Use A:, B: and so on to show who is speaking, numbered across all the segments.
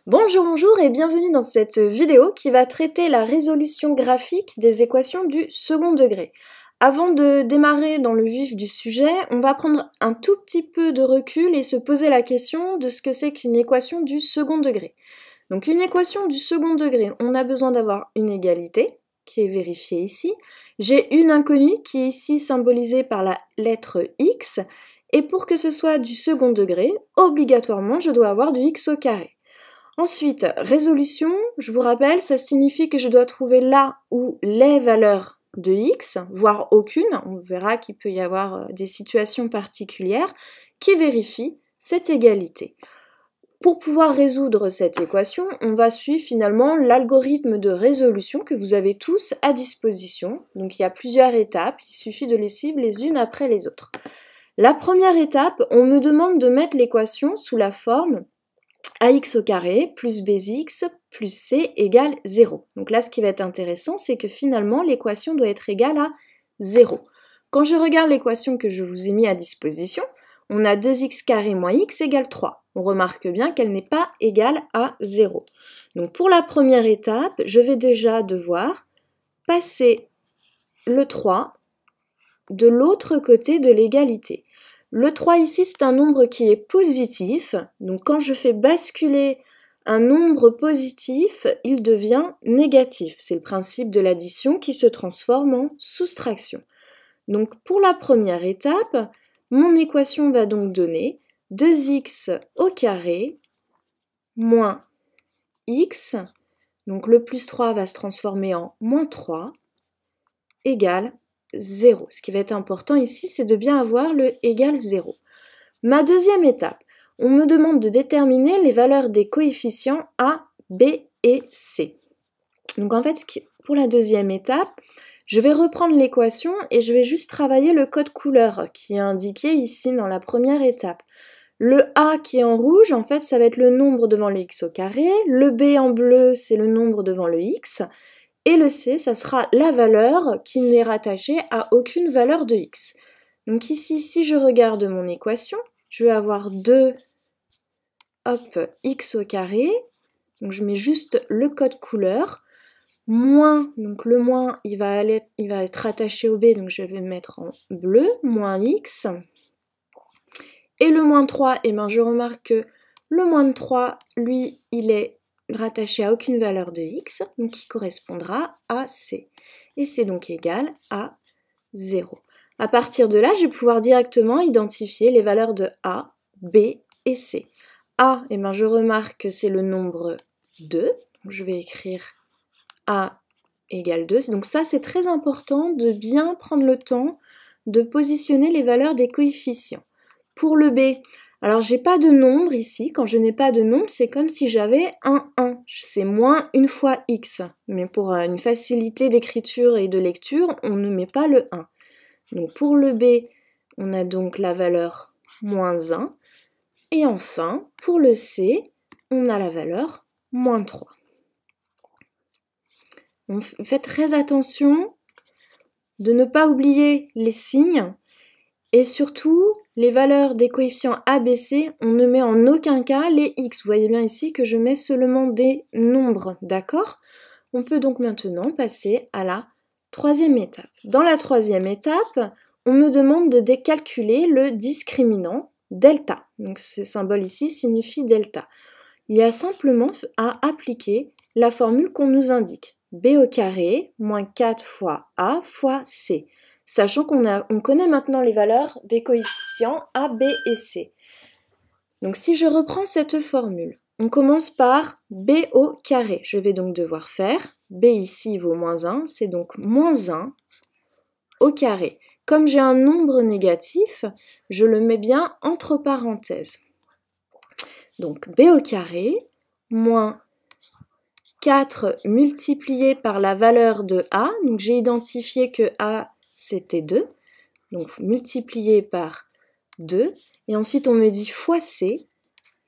A: Bonjour et bienvenue dans cette vidéo qui va traiter la résolution graphique des équations du second degré. Avant de démarrer dans le vif du sujet, on va prendre un tout petit peu de recul et se poser la question de ce que c'est qu'une équation du second degré. Donc une équation du second degré, on a besoin d'avoir une égalité, qui est vérifiée ici. J'ai une inconnue qui est ici symbolisée par la lettre x, et pour que ce soit du second degré, obligatoirement je dois avoir du x au carré. Ensuite, résolution, je vous rappelle, ça signifie que je dois trouver là ou les valeurs de x, voire aucune, on verra qu'il peut y avoir des situations particulières, qui vérifient cette égalité. Pour pouvoir résoudre cette équation, on va suivre finalement l'algorithme de résolution que vous avez tous à disposition. Donc il y a plusieurs étapes, il suffit de les suivre les unes après les autres. La première étape, on me demande de mettre l'équation sous la forme ax au carré plus bx plus c égale 0. Donc là, ce qui va être intéressant, c'est que finalement, l'équation doit être égale à 0. Quand je regarde l'équation que je vous ai mis à disposition, on a 2x carré moins x égale 3. On remarque bien qu'elle n'est pas égale à 0. Donc pour la première étape, je vais déjà devoir passer le 3 de l'autre côté de l'égalité. Le 3 ici, c'est un nombre qui est positif, donc quand je fais basculer un nombre positif, il devient négatif. C'est le principe de l'addition qui se transforme en soustraction. Donc pour la première étape, mon équation va donc donner 2x au carré moins x, donc le plus 3 va se transformer en moins 3, égale 0. Ce qui va être important ici, c'est de bien avoir le égal 0. Ma deuxième étape, on me demande de déterminer les valeurs des coefficients A, B et C. Donc en fait, pour la deuxième étape, je vais reprendre l'équation et je vais juste travailler le code couleur qui est indiqué ici dans la première étape. Le A qui est en rouge, en fait, ça va être le nombre devant le x au carré. Le B en bleu, c'est le nombre devant le x. Et le C, ça sera la valeur qui n'est rattachée à aucune valeur de x. Donc ici, si je regarde mon équation, je vais avoir 2 x au carré. Donc je mets juste le code couleur. Moins, donc le moins, il va être rattaché au B, donc je vais mettre en bleu, moins x. Et le moins 3, eh ben je remarque que le moins 3, lui, il est rattaché à aucune valeur de x, donc il correspondra à c. Et c'est donc égal à 0. À partir de là, je vais pouvoir directement identifier les valeurs de a, b et c. A, eh ben je remarque que c'est le nombre 2, donc je vais écrire a égale 2. Donc ça, c'est très important de bien prendre le temps de positionner les valeurs des coefficients. Pour le b, alors j'ai pas de nombre ici, quand je n'ai pas de nombre, c'est comme si j'avais un 1, c'est moins une fois x, mais pour une facilité d'écriture et de lecture, on ne met pas le 1. Donc pour le b, on a donc la valeur moins 1, et enfin, pour le c, on a la valeur moins 3. Donc faites très attention de ne pas oublier les signes, et surtout, les valeurs des coefficients A, B, C, on ne met en aucun cas les x. Vous voyez bien ici que je mets seulement des nombres, d'accord? On peut donc maintenant passer à la troisième étape. Dans la troisième étape, on me demande de décalculer le discriminant delta. Donc ce symbole ici signifie delta. Il y a simplement à appliquer la formule qu'on nous indique. B au carré moins 4 fois A fois C. Sachant qu'on connaît maintenant les valeurs des coefficients A, B et C. Donc si je reprends cette formule, on commence par B au carré. Je vais donc devoir faire, B ici vaut moins 1, c'est donc moins 1 au carré. Comme j'ai un nombre négatif, je le mets bien entre parenthèses. Donc B au carré moins 4 multiplié par la valeur de A. Donc j'ai identifié que A c'était 2, donc multiplié par 2, et ensuite on me dit fois C,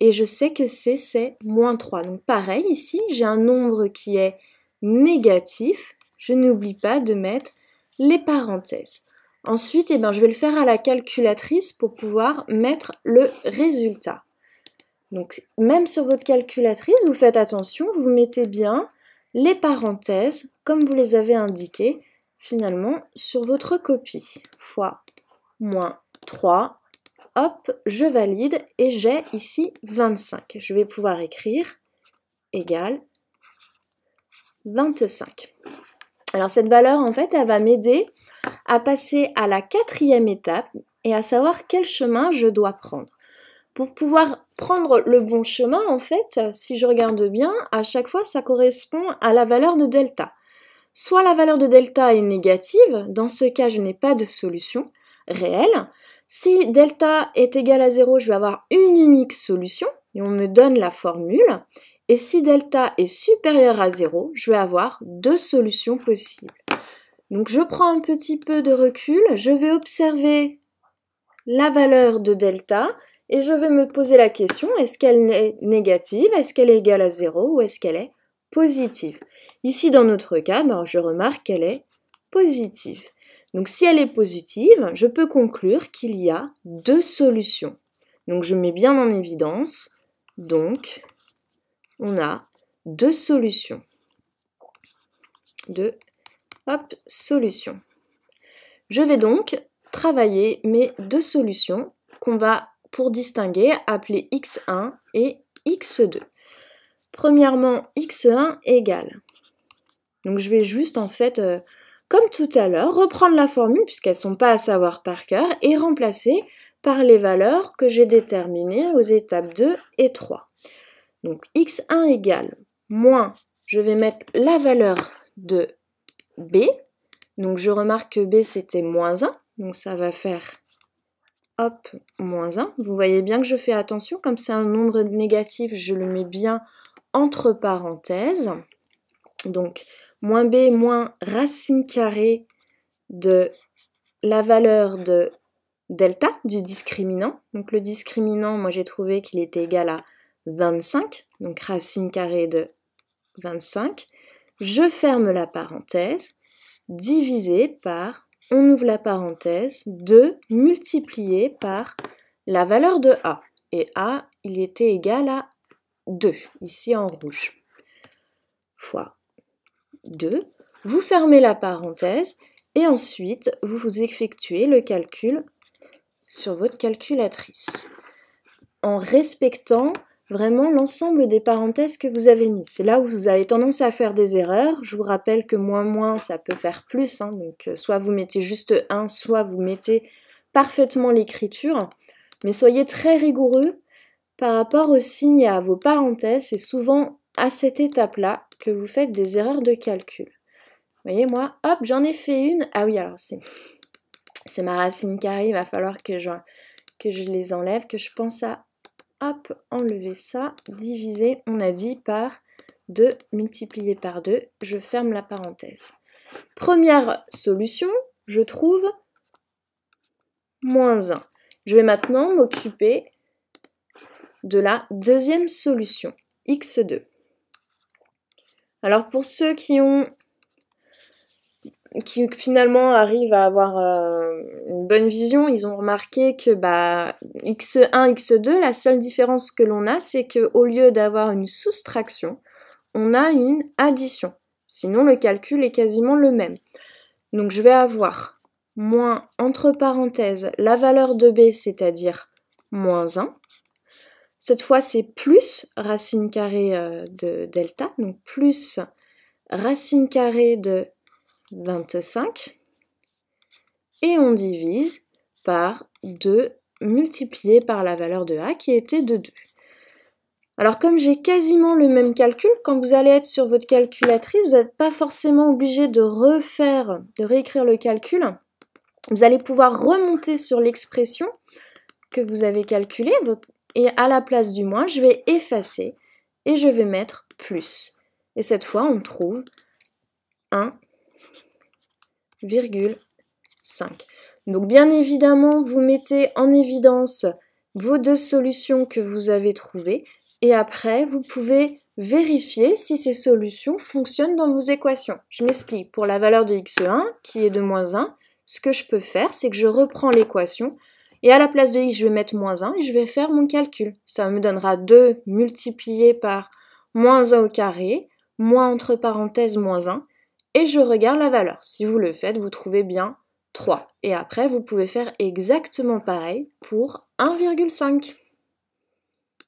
A: et je sais que C c'est moins 3. Donc pareil, ici j'ai un nombre qui est négatif, je n'oublie pas de mettre les parenthèses. Ensuite, je vais le faire à la calculatrice pour pouvoir mettre le résultat. Donc même sur votre calculatrice, vous faites attention, vous mettez bien les parenthèses comme vous les avez indiquées finalement sur votre copie. Fois moins 3, hop, je valide et j'ai ici 25. Je vais pouvoir écrire égale 25. Alors cette valeur, en fait, elle va m'aider à passer à la 4e étape et à savoir quel chemin je dois prendre. Pour pouvoir prendre le bon chemin, en fait, si je regarde bien, à chaque fois, ça correspond à la valeur de delta. Soit la valeur de delta est négative, dans ce cas, je n'ai pas de solution réelle. Si delta est égal à 0, je vais avoir une unique solution, et on me donne la formule. Et si delta est supérieur à 0, je vais avoir 2 solutions possibles. Donc je prends un petit peu de recul, je vais observer la valeur de delta, et je vais me poser la question, est-ce qu'elle est négative, est-ce qu'elle est égale à 0 ou est-ce qu'elle est positive? Ici, dans notre cas, je remarque qu'elle est positive. Donc si elle est positive, je peux conclure qu'il y a 2 solutions. Donc je mets bien en évidence, donc on a 2 solutions. 2 solutions. Je vais donc travailler mes 2 solutions qu'on va, pour distinguer, appeler x1 et x2. Premièrement, x1 égale. Donc je vais juste en fait, comme tout à l'heure, reprendre la formule puisqu'elles ne sont pas à savoir par cœur et remplacer par les valeurs que j'ai déterminées aux étapes 2 et 3. Donc x1 égale moins, je vais mettre la valeur de b. Donc je remarque que b c'était moins 1, donc ça va faire hop, moins 1. Vous voyez bien que je fais attention, comme c'est un nombre négatif, je le mets bien entre parenthèses. Donc, moins b moins racine carrée de la valeur de delta, du discriminant. Donc le discriminant, moi j'ai trouvé qu'il était égal à 25, donc racine carrée de 25. Je ferme la parenthèse, divisé par, on ouvre la parenthèse, 2 multiplié par la valeur de a. Et a, il était égal à 2, ici en rouge, fois 2. Vous fermez la parenthèse et ensuite vous effectuez le calcul sur votre calculatrice en respectant vraiment l'ensemble des parenthèses que vous avez mises. C'est là où vous avez tendance à faire des erreurs. Je vous rappelle que moins, ça peut faire plus. Donc soit vous mettez juste 1, soit vous mettez parfaitement l'écriture. Mais soyez très rigoureux par rapport aux signes et à vos parenthèses. C'est souvent à cette étape-là que vous faites des erreurs de calcul. Vous voyez, moi, hop, j'en ai fait une. Ah oui, alors c'est ma racine carrée. Il va falloir que je les enlève, que je pense à hop, enlever ça, diviser, on a dit, par 2, multiplié par 2, je ferme la parenthèse. Première solution, je trouve moins 1. Je vais maintenant m'occuper de la deuxième solution, x2. Alors pour ceux qui finalement arrivent à avoir une bonne vision, ils ont remarqué que x1, x2, la seule différence que l'on a, c'est qu'au lieu d'avoir une soustraction, on a une addition. Sinon, le calcul est quasiment le même. Donc je vais avoir moins, entre parenthèses, la valeur de b, c'est-à-dire moins 1. Cette fois, c'est plus racine carrée de delta, donc plus racine carrée de 25, et on divise par 2 multiplié par la valeur de a qui était de 2. Alors comme j'ai quasiment le même calcul, quand vous allez être sur votre calculatrice, vous n'êtes pas forcément obligé de réécrire le calcul. Vous allez pouvoir remonter sur l'expression que vous avez calculée, et à la place du moins, je vais effacer et je vais mettre plus. Et cette fois, on trouve 1,5. Donc bien évidemment, vous mettez en évidence vos 2 solutions que vous avez trouvées et après, vous pouvez vérifier si ces solutions fonctionnent dans vos équations. Je m'explique. Pour la valeur de x1, qui est de moins 1, ce que je peux faire, c'est que je reprends l'équation Et à la place de x, je vais mettre moins 1 et je vais faire mon calcul. Ça me donnera 2 multiplié par moins 1 au carré, moins entre parenthèses moins 1, et je regarde la valeur. Si vous le faites, vous trouvez bien 3. Et après, vous pouvez faire exactement pareil pour 1,5.